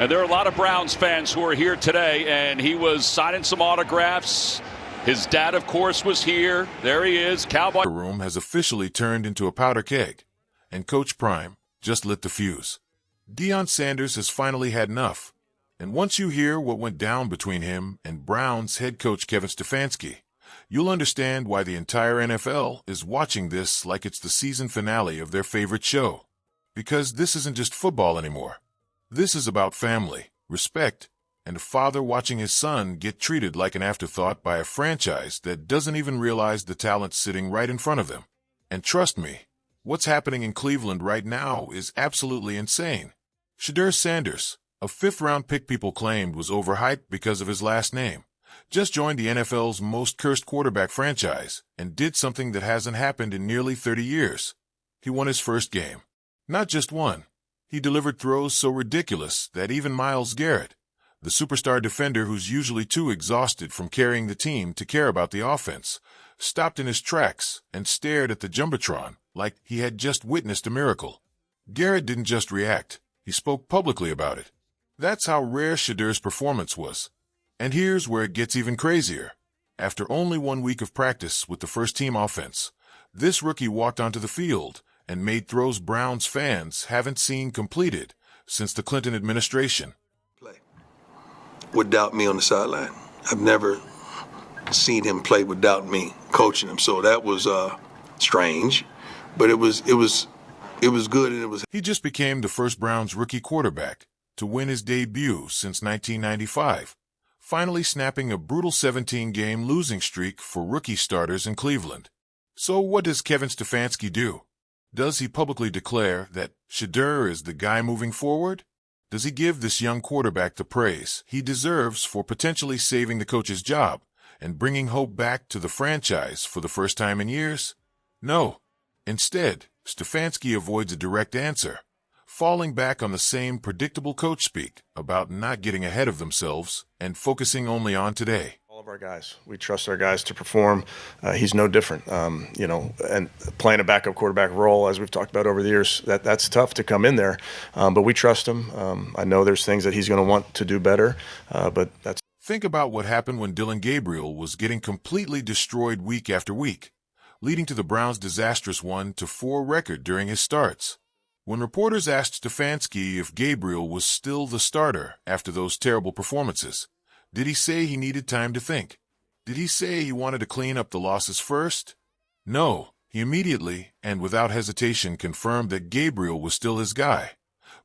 And there are a lot of Browns fans who are here today, and he was signing some autographs. His dad, of course, was here. There he is, Cowboy. The room has officially turned into a powder keg, and Coach Prime just lit the fuse. Deion Sanders has finally had enough, and once you hear what went down between him and Browns head coach Kevin Stefanski, you'll understand why the entire NFL is watching this like it's the season finale of their favorite show. Because this isn't just football anymore. This is about family, respect, and a father watching his son get treated like an afterthought by a franchise that doesn't even realize the talent sitting right in front of them. And trust me, what's happening in Cleveland right now is absolutely insane. Shedeur Sanders, a fifth-round pick people claimed was overhyped because of his last name, just joined the NFL's most cursed quarterback franchise and did something that hasn't happened in nearly 30 years. He won his first game. Not just one. He delivered throws so ridiculous that even Myles Garrett, the superstar defender who's usually too exhausted from carrying the team to care about the offense, stopped in his tracks and stared at the Jumbotron like he had just witnessed a miracle. Garrett didn't just react. He spoke publicly about it. That's how rare Shedeur's performance was. And here's where it gets even crazier. After only 1 week of practice with the first-team offense, this rookie walked onto the field and made throws Browns fans haven't seen completed since the Clinton administration. Play without me on the sideline. I've never seen him play without me coaching him, so that was strange, but it was good, and it was. He just became the first Browns rookie quarterback to win his debut since 1995, finally snapping a brutal 17-game losing streak for rookie starters in Cleveland. So what does Kevin Stefanski do? Does he publicly declare that Shedeur is the guy moving forward? Does he give this young quarterback the praise he deserves for potentially saving the coach's job and bringing hope back to the franchise for the first time in years? No. Instead, Stefanski avoids a direct answer, falling back on the same predictable coach speak about not getting ahead of themselves and focusing only on today. All of our guys, we trust our guys to perform. He's no different, and playing a backup quarterback role, as we've talked about over the years, that's tough to come in there, but we trust him. I know there's things that he's going to want to do better, but that's. Think about what happened when Dillon Gabriel was getting completely destroyed week after week, leading to the Browns' disastrous 1-4 record during his starts. When reporters asked Stefanski if Gabriel was still the starter after those terrible performances, did he say he needed time to think? Did he say he wanted to clean up the losses first? No, he immediately and without hesitation confirmed that Gabriel was still his guy,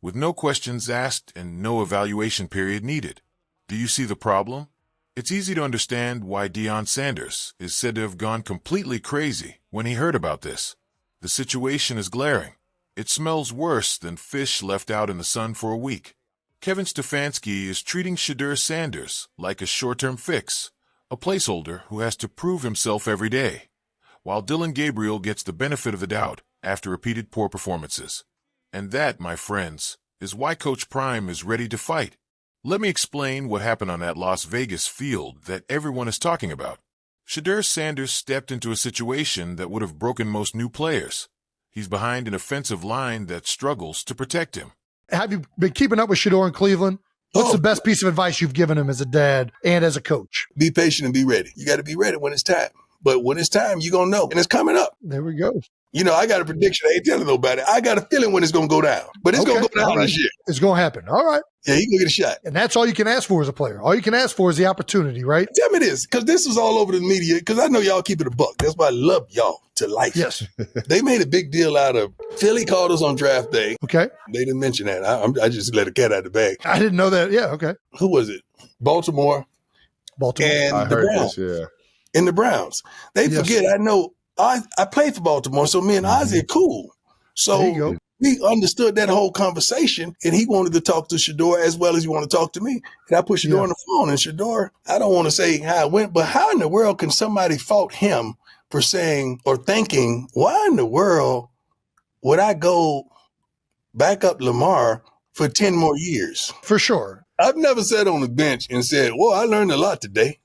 with no questions asked and no evaluation period needed. Do you see the problem? It's easy to understand why Deion Sanders is said to have gone completely crazy when he heard about this. The situation is glaring. It smells worse than fish left out in the sun for a week. Kevin Stefanski is treating Shedeur Sanders like a short-term fix, a placeholder who has to prove himself every day, while Dillon Gabriel gets the benefit of the doubt after repeated poor performances. And that, my friends, is why Coach Prime is ready to fight. Let me explain what happened on that Las Vegas field that everyone is talking about. Shedeur Sanders stepped into a situation that would have broken most new players. He's behind an offensive line that struggles to protect him. Have you been keeping up with Shedeur in Cleveland? What's the best piece of advice you've given him as a dad and as a coach? Be patient and be ready. You got to be ready when it's time. But when it's time, you're going to know. And it's coming up. There we go. I got a prediction. I ain't telling nobody. I got a feeling when it's going to go down. But it's going to go down this year. It's going to happen. All right. Yeah, he going to get a shot. And that's all you can ask for as a player. All you can ask for is the opportunity, right? Tell me this, because this was all over the media, because I know y'all keep it a buck. That's why I love y'all to life. Yes. They made a big deal out of Philly called us on draft day. Okay. They didn't mention that. I just let a cat out of the bag. I didn't know that. Yeah, okay. Who was it? Baltimore. And the Browns. This, yeah. And the Browns. They forget, I know, I played for Baltimore, so me and Ozzie are cool. So we understood that whole conversation, and he wanted to talk to Shedeur as well as he wanted to talk to me. And I put Shedeur on the phone, and Shedeur, I don't want to say how it went, but how in the world can somebody fault him for saying or thinking, why in the world would I go back up Lamar for 10 more years? For sure. I've never sat on the bench and said, well, I learned a lot today.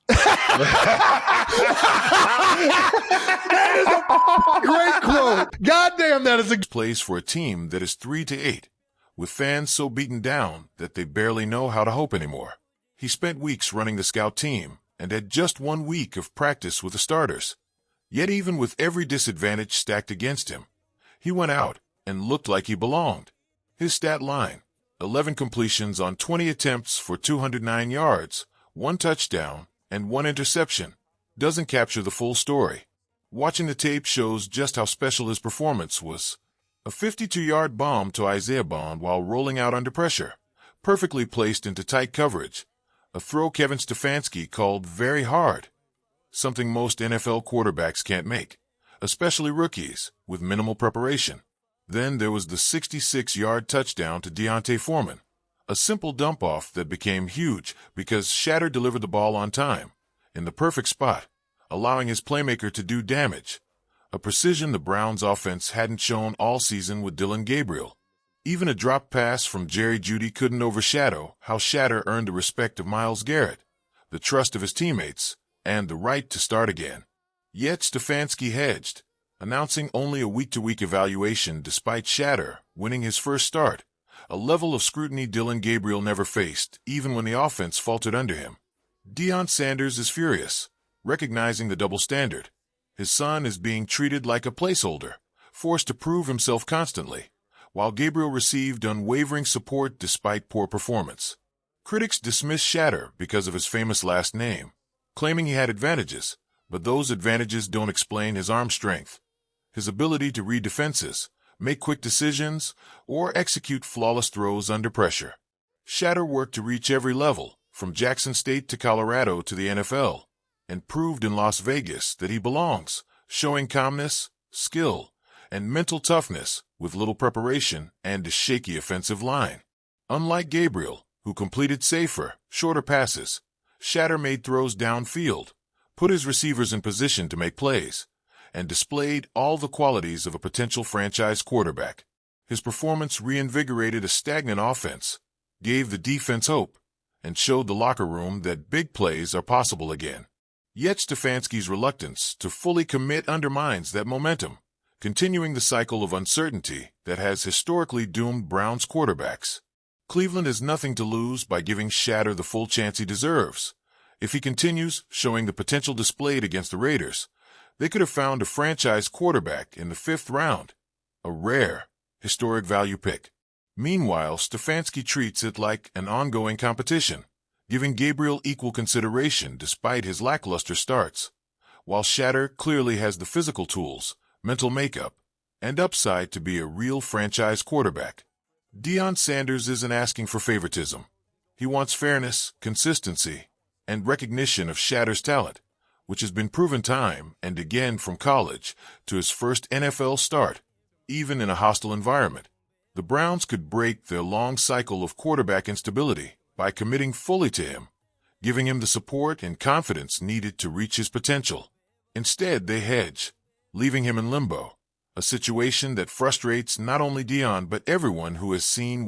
That is a great quote. Goddamn, that is a plays for a team that is 3-8, with fans so beaten down that they barely know how to hope anymore. He spent weeks running the scout team and had just 1 week of practice with the starters. Yet even with every disadvantage stacked against him, he went out and looked like he belonged. His stat line: 11 completions on 20 attempts for 209 yards, 1 touchdown, and 1 interception, doesn't capture the full story. Watching the tape shows just how special his performance was. A 52-yard bomb to Isaiah Bond while rolling out under pressure, perfectly placed into tight coverage. A throw Kevin Stefanski called very hard, something most NFL quarterbacks can't make, especially rookies with minimal preparation. Then there was the 66-yard touchdown to D'Onta Foreman, a simple dump-off that became huge because Shatter delivered the ball on time, in the perfect spot, allowing his playmaker to do damage, a precision the Browns' offense hadn't shown all season with Dillon Gabriel. Even a drop pass from Jerry Jeudy couldn't overshadow how Shatter earned the respect of Myles Garrett, the trust of his teammates, and the right to start again. Yet Stefanski hedged, announcing only a week-to-week evaluation despite Shatter winning his first start, a level of scrutiny Dillon Gabriel never faced, even when the offense faltered under him. Deion Sanders is furious, recognizing the double standard. His son is being treated like a placeholder, forced to prove himself constantly, while Gabriel received unwavering support despite poor performance. Critics dismiss Shatter because of his famous last name, claiming he had advantages, but those advantages don't explain his arm strength, his ability to read defenses, make quick decisions, or execute flawless throws under pressure. Shatter worked to reach every level, from Jackson State to Colorado to the NFL, and proved in Las Vegas that he belongs, showing calmness, skill, and mental toughness with little preparation and a shaky offensive line. Unlike Gabriel, who completed safer, shorter passes, Shatter made throws downfield, put his receivers in position to make plays, and displayed all the qualities of a potential franchise quarterback. His performance reinvigorated a stagnant offense, gave the defense hope, and showed the locker room that big plays are possible again. Yet Stefanski's reluctance to fully commit undermines that momentum, continuing the cycle of uncertainty that has historically doomed Browns quarterbacks. Cleveland has nothing to lose by giving Shatter the full chance he deserves. If he continues showing the potential displayed against the Raiders, they could have found a franchise quarterback in the 5th round, a rare, historic value pick. Meanwhile, Stefanski treats it like an ongoing competition, giving Gabriel equal consideration despite his lackluster starts, while Shatter clearly has the physical tools, mental makeup, and upside to be a real franchise quarterback. Deion Sanders isn't asking for favoritism. He wants fairness, consistency, and recognition of Shatter's talent, which has been proven time and again from college to his first NFL start, even in a hostile environment. The Browns could break their long cycle of quarterback instability by committing fully to him, giving him the support and confidence needed to reach his potential. Instead, they hedge, leaving him in limbo, a situation that frustrates not only Deion but everyone who has seen